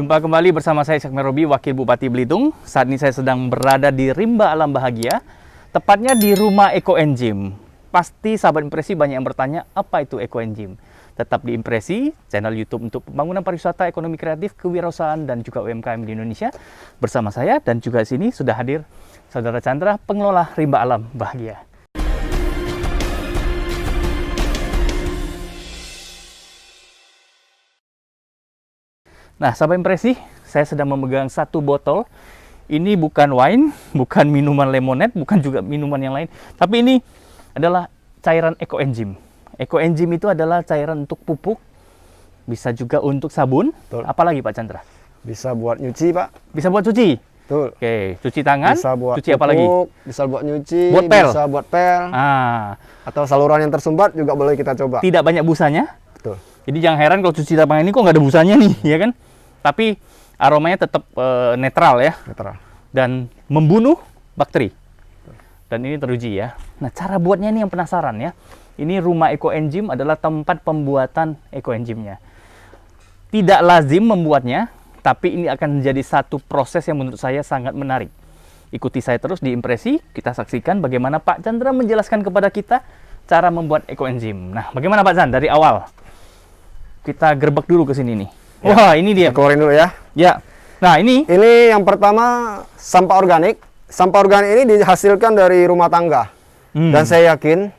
Jumpa kembali bersama saya Syakmer Robi, Wakil Bupati Belitung. Saat ini saya sedang berada di Rimba Alam Bahagia, tepatnya di rumah Ekoenzim. Pasti sahabat Impresi banyak yang bertanya, apa itu Ekoenzim? Tetap di Impresi, channel YouTube untuk pembangunan pariwisata, ekonomi kreatif, kewirausahaan, dan juga UMKM di Indonesia. Bersama saya dan juga di sini sudah hadir Saudara Chandra, pengelola Rimba Alam Bahagia. Nah, sahabat Impresi, saya sedang memegang satu botol. Ini bukan wine, bukan minuman lemonade, bukan juga minuman yang lain. Tapi ini adalah cairan Ekoenzim. Ekoenzim itu adalah cairan untuk pupuk, bisa juga untuk sabun. Betul. Apalagi Pak Chandra? Bisa buat nyuci, Pak. Bisa buat cuci? Betul. Oke, cuci tangan, Bisa buat cuci apa lagi? Bisa buat nyuci, Buat pel? bisa buat pel. Atau saluran yang tersumbat juga boleh kita coba. Tidak banyak busanya. Betul. Jadi jangan heran kalau cuci tangan ini kok nggak ada busanya nih, ya kan? Tapi aromanya tetap netral ya. Netral. Dan membunuh bakteri. Dan ini teruji ya. Nah, cara buatnya ini yang penasaran ya. Ini rumah Ekoenzim adalah tempat pembuatan Ekoenzimnya. Tidak lazim membuatnya, tapi ini akan menjadi satu proses yang menurut saya sangat menarik. Ikuti saya terus di Impresi, kita saksikan bagaimana Pak Chandra menjelaskan kepada kita cara membuat Ekoenzim. Nah, bagaimana Pak Chandra dari awal? Kita gerbek dulu ke sini nih. Ya. Wah, ini dia. Kita keluarin dulu ya. Ya. Nah, ini yang pertama sampah organik. Sampah organik ini dihasilkan dari rumah tangga. Dan saya yakin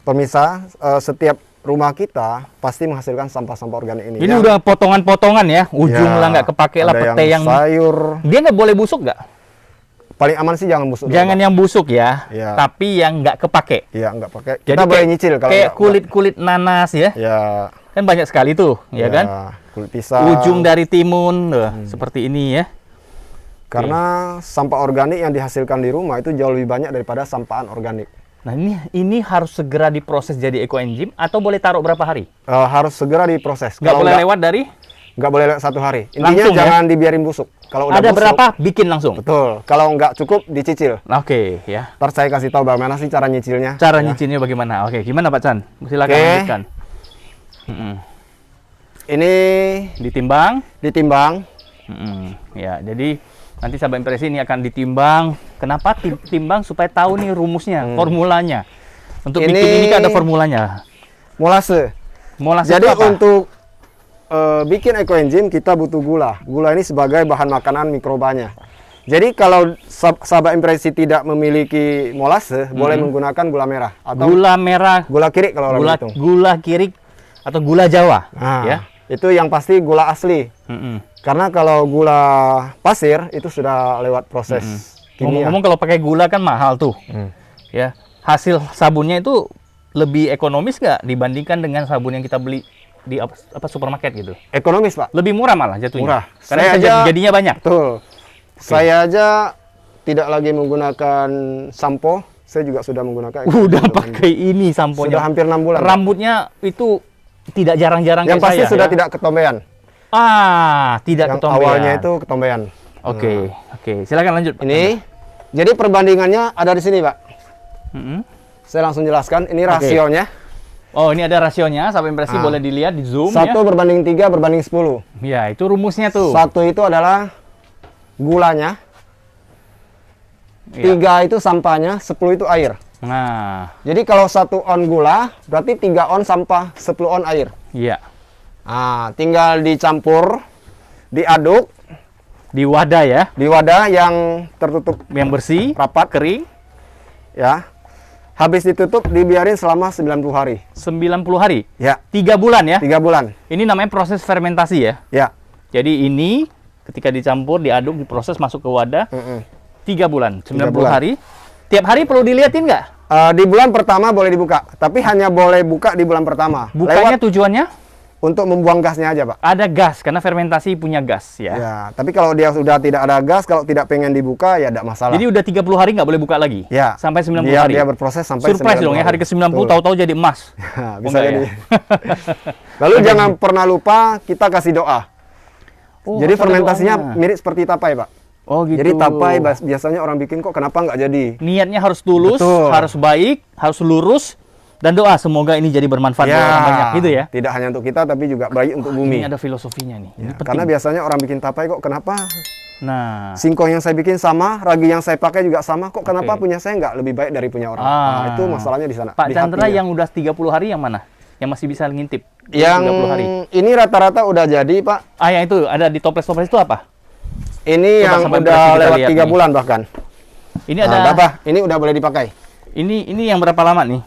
pemirsa, setiap rumah kita pasti menghasilkan sampah-sampah organik ini. Ini udah potongan-potongan ya, ujung lah nggak kepake lah, pete yang sayur. Dia nggak boleh busuk nggak? Paling aman sih jangan busuk. Jangan yang busuk ya, Ya. tapi yang nggak kepake. Iya, nggak pakai. Jadi Kita boleh nyicil kalau kayak kulit-kulit nanas ya. Ya. Kan banyak sekali tuh, ya kan? Kulit pisang. Ujung dari timun, seperti ini ya. Karena sampah organik yang dihasilkan di rumah itu jauh lebih banyak daripada sampah anorganik. Nah, ini harus segera diproses jadi Ekoenzim atau boleh taruh berapa hari? Harus segera diproses. Nggak boleh lewat dari? Nggak boleh lewat 1 hari. Intinya Langsung, jangan dibiarin busuk. Kalau udah ada busuk, berapa, bikin langsung. betul. Kalau nggak cukup, dicicil. Oke, ya. Ntar saya kasih tahu bagaimana sih cara nyicilnya. Cara Ya. nyicilnya bagaimana? Oke, gimana Pak Chan? Silakan Oke. lanjutkan. Ini ditimbang. Ya, jadi nanti sahabat Impresi ini akan ditimbang. Kenapa timbang? Supaya tahu nih rumusnya, formulanya. Untuk bikin ini kan ada formulanya. Molase. Molase Jadi itu apa? untuk bikin Ekoenzim kita butuh gula. Gula ini sebagai bahan makanan mikrobanya. Jadi kalau sahabat Impresi tidak memiliki molase, boleh menggunakan gula merah atau Gula merah, gula kirik kalau orang hitung. gula kirik atau gula Jawa, Nah, ya. itu yang pasti gula asli. Karena kalau gula pasir itu sudah lewat proses kimia. Ngomong-ngomong kalau pakai gula kan mahal tuh. Ya, hasil sabunnya itu lebih ekonomis nggak dibandingkan dengan sabun yang kita beli di apa supermarket gitu? Ekonomis, Pak. Lebih murah malah jatuhnya. Murah. Karena Saya bisa aja- jadinya banyak. Betul. Saya aja tidak lagi menggunakan sampo. Saya juga sudah menggunakan Udah Ekoenzim. pakai ini samponya. Sudah hampir 6 bulan. Rambutnya itu tidak jarang-jarang Yang kayak pasti saya, sudah ya. tidak ketombean. Tidak Yang ketombean. awalnya itu ketombean. Oke, silakan lanjut. Pak. Ini. Jadi perbandingannya ada di sini, Pak. Saya langsung jelaskan. Ini rasionya. Oh, ini ada rasionya. Sampai Impresi boleh dilihat di zoom 1 ya. berbanding 3 berbanding 10. Ya, itu rumusnya tuh. 1 itu adalah gulanya. Iya. 3 itu sampahnya, 10 itu air. Nah, Jadi kalau 1 on gula, berarti 3 on sampah, 10 on air. iya. Nah, tinggal dicampur, diaduk Di wadah ya, di wadah yang tertutup yang bersih, rapat, kering, ya. Habis ditutup, dibiarin selama 90 hari. 90 hari. Ya, 3 bulan ya. 3 bulan. Ini namanya proses fermentasi ya. Ya. Jadi ini ketika dicampur, diaduk, diproses masuk ke wadah, 3 bulan, 90 bulan. hari. Tiap hari perlu diliatin nggak? Di bulan pertama boleh dibuka, tapi hanya boleh buka di bulan pertama. Bukanya tujuannya untuk membuang gasnya aja, Pak. ada gas, karena fermentasi punya gas ya. Ya, tapi kalau dia sudah tidak ada gas, kalau tidak pengen dibuka, ya tidak masalah. Jadi udah 30 hari nggak boleh buka lagi? Ya. Sampai 90 Dia- hari? dia berproses sampai Surprise 90 dong ya, hari hari. ke-90 Betul. tahu-tahu jadi emas. Nah, Oh, bisa enggak jadi. ya? Lalu jangan pernah lupa kita kasih doa. Oh, Jadi harus ada fermentasinya doanya. mirip seperti tapai, Pak. Oh gitu. Jadi tapai biasanya orang bikin kok kenapa nggak jadi? Niatnya harus tulus, Betul. harus baik, harus lurus, Dan doa semoga ini jadi bermanfaat buat orang banyak gitu ya. Tidak hanya untuk kita tapi juga baik untuk bumi. Ini ada filosofinya nih. Ini Ya, penting. karena biasanya orang bikin tapai kok kenapa Nah, singkong yang saya bikin sama, ragi yang saya pakai juga sama, kok kenapa Oke. punya saya nggak lebih baik dari punya orang? Ah. Nah, itu masalahnya di sana. Pak di Chandra hatinya. yang udah 30 hari yang mana? Yang masih bisa ngintip? Yang 30 hari. ini rata-rata udah jadi, Pak. Ah, yang itu ada di toples-toples itu apa? Ini Coba yang sampai udah kita lewat lihat 3 nih. bulan bahkan. Ini Nah, ada berapa? Ini udah boleh dipakai. ini yang berapa lama nih?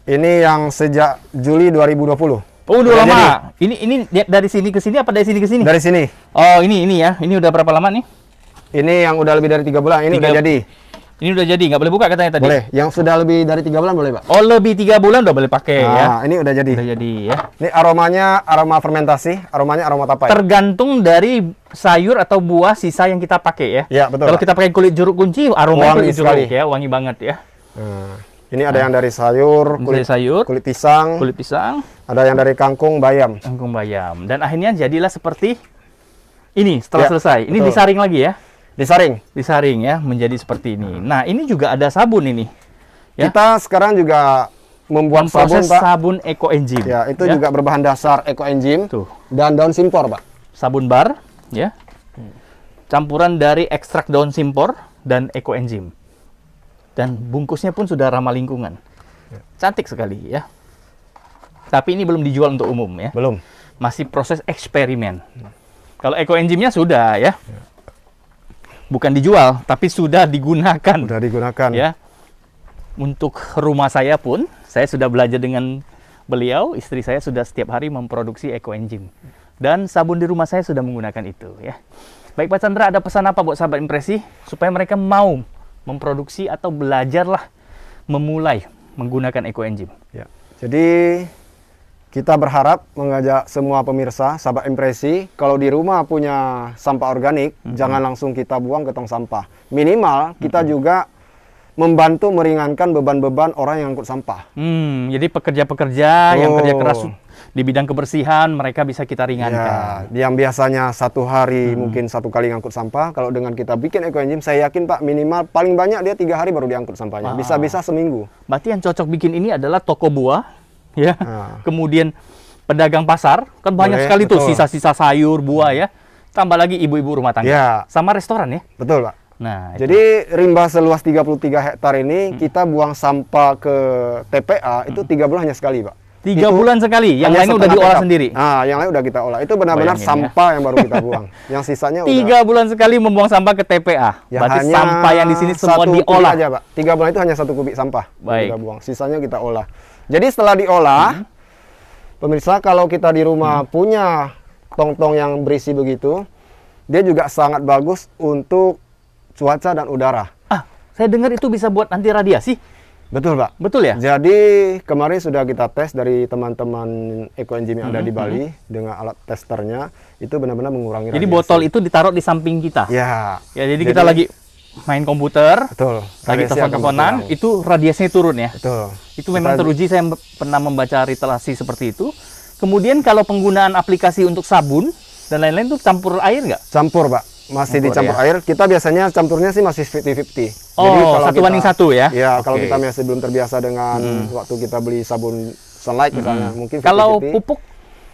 Ini yang sejak Juli 2020. Oh, udah Udah lama. jadi. Ini dari sini ke sini apa dari sini ke sini? Dari sini. Oh, ini ya. Ini udah berapa lama nih? Ini yang udah lebih dari 3 bulan. Ini udah jadi. Ini udah jadi, nggak boleh buka katanya tadi. Boleh. Yang sudah lebih dari 3 bulan boleh, Pak. Oh, lebih 3 bulan udah boleh pakai ya. Nah, ini udah jadi. Udah jadi ya. Ini aromanya aroma fermentasi, aromanya aroma tapai. Tergantung dari sayur atau buah sisa yang kita pakai ya. Ya, betul, Kalau Pak. kita pakai kulit jeruk kunci, aromanya Wangi kulit jeruk sekali. ya, wangi banget ya. Nah, ini ada yang dari sayur, Kulit sayur, kulit pisang, kulit pisang, ada yang dari kangkung, bayam. kangkung bayam. Dan akhirnya jadilah seperti ini setelah Ya, selesai. Ini betul. disaring lagi ya. Disaring. Disaring ya menjadi seperti ini. Nah, ini juga ada sabun ini. Ya. Kita sekarang juga membuat sabun, Proses Pak. sabun ekoenzim. Ya, itu juga berbahan dasar ekoenzim Tuh, dan daun simpor, Pak. sabun bar ya. Campuran dari ekstrak daun simpor dan ekoenzim. Dan bungkusnya pun sudah ramah lingkungan. Cantik sekali ya. Tapi ini belum dijual untuk umum ya. Belum. Masih proses eksperimen. Kalau ekoenzimnya sudah ya. Bukan dijual, tapi sudah digunakan. Udah digunakan. Ya. Untuk rumah saya pun, saya sudah belajar dengan beliau, istri saya sudah setiap hari memproduksi ekoenzim. Dan sabun di rumah saya sudah menggunakan itu ya. Baik Pak Chandra, ada pesan apa buat sahabat impresi supaya mereka mau memproduksi atau belajarlah memulai menggunakan ekoenzim? Ya. Jadi kita berharap mengajak semua pemirsa, sahabat impresi, kalau di rumah punya sampah organik, jangan langsung kita buang ke tong sampah. Minimal kita juga membantu meringankan beban-beban orang yang angkut sampah. Jadi pekerja-pekerja yang kerja keras Oh. di bidang kebersihan, mereka bisa kita ringankan. Ya, yang biasanya 1 hari mungkin 1 kali ngangkut sampah, kalau dengan kita bikin ekoenzim, saya yakin Pak minimal paling banyak dia 3 hari baru diangkut sampahnya. Bisa-bisa seminggu. Berarti yang cocok bikin ini adalah toko buah, ya. Nah. Kemudian pedagang pasar, kan banyak Boleh, sekali tuh betul. sisa-sisa sayur, buah ya. Tambah lagi ibu-ibu rumah tangga. Ya. Sama restoran ya. Betul Pak. Nah, itu. Jadi rimba seluas 33 hektar ini kita buang sampah ke TPA itu 3 bulan hanya sekali, Pak. 3 Itu bulan sekali, yang hanya lainnya udah setengah diolah pickup. sendiri. Nah, yang lain udah kita olah. Itu benar-benar Bayangin ya. sampah yang baru kita buang. Yang sisanya 3 bulan sekali membuang sampah ke TPA. ya Berarti hanya sampah yang di sini semua 1 kubik diolah. aja, Pak. 3 bulan itu hanya 1 kubik sampah yang Baik. kita buang. Sisanya kita olah. Jadi setelah diolah, pemirsa kalau kita di rumah punya tong-tong yang berisi begitu, dia juga sangat bagus untuk cuaca dan udara. Ah, saya dengar itu bisa buat anti radiasi. Betul, Pak. Betul ya? Jadi kemarin sudah kita tes dari teman-teman ekoenzim yang ada di Bali dengan alat testernya, itu benar-benar mengurangi Jadi radiasi. botol itu ditaruh di samping kita. Ya. Ya, jadi kita lagi main komputer, Betul. lagi Radiasi akan telepon-teleponan, berkurang. itu radiasinya turun ya. Betul. Itu memang teruji, saya pernah membaca literasi seperti itu. Kemudian kalau penggunaan aplikasi untuk sabun dan lain-lain itu campur air nggak? Campur, Pak. Masih Campur, dicampur ya. air. Kita biasanya campurnya sih masih 50-50. Oh, 1:1 ya? Ya, kalau Oke. kita masih belum terbiasa dengan waktu kita beli sabun Sunlight misalnya, mungkin 50-50. Kalau pupuk,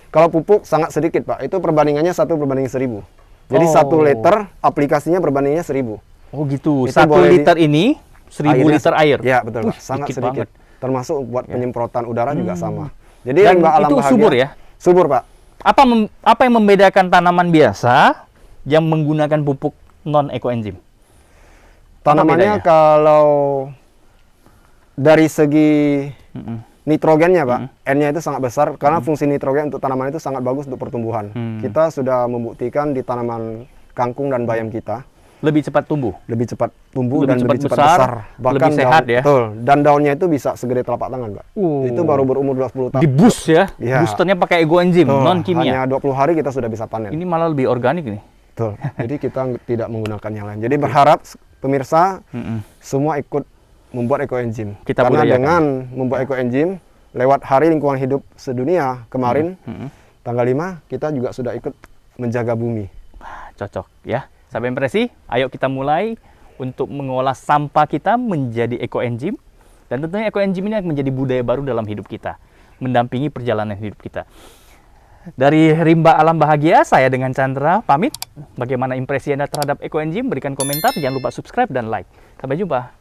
Kalau pupuk sangat sedikit, Pak. Itu perbandingannya 1/1000. Jadi Oh. 1 liter aplikasinya perbandingannya 1000. oh gitu, Itu 1 boleh liter ini 1000 Airnya- liter air. Ya, betul, Pak. Sangat dikit sedikit. banget. Termasuk buat penyemprotan udara juga sama. Jadi Dan limbah alam itu bahagia. subur ya? Subur, Pak. Apa yang membedakan tanaman biasa yang menggunakan pupuk non ekoenzim? Tanamannya bedanya? kalau dari segi Mm-mm. nitrogennya, Pak, N-nya itu sangat besar karena fungsi nitrogen untuk tanaman itu sangat bagus untuk pertumbuhan. Kita sudah membuktikan di tanaman kangkung dan bayam kita Lebih cepat tumbuh. lebih cepat tumbuh Lebih dan cepat lebih cepat besar, besar. lebih sehat ya? Betul. Dan daunnya itu bisa segede telapak tangan, Pak. Itu baru berumur 20 tahun. Di boost ya? Iya. Boosternya pakai ekoenzim, Betul. non kimia. Hanya 20 hari kita sudah bisa panen. Ini malah lebih organik nih. Betul. Jadi kita tidak menggunakan yang lain. Jadi berharap pemirsa semua ikut membuat ekoenzim. Kita Karena budayakan. dengan membuat ekoenzim lewat Hari Lingkungan Hidup Sedunia kemarin tanggal 5 kita juga sudah ikut menjaga bumi. Cocok ya. Sampai impresi, ayo kita mulai untuk mengolah sampah kita menjadi ekoenzim Dan tentunya ekoenzim ini akan menjadi budaya baru dalam hidup kita, mendampingi perjalanan hidup kita. Dari Rimba Alam Bahagia, saya dengan Chandra pamit. Bagaimana impresi Anda terhadap ekoenzim? Berikan komentar, jangan lupa subscribe dan like. Sampai jumpa.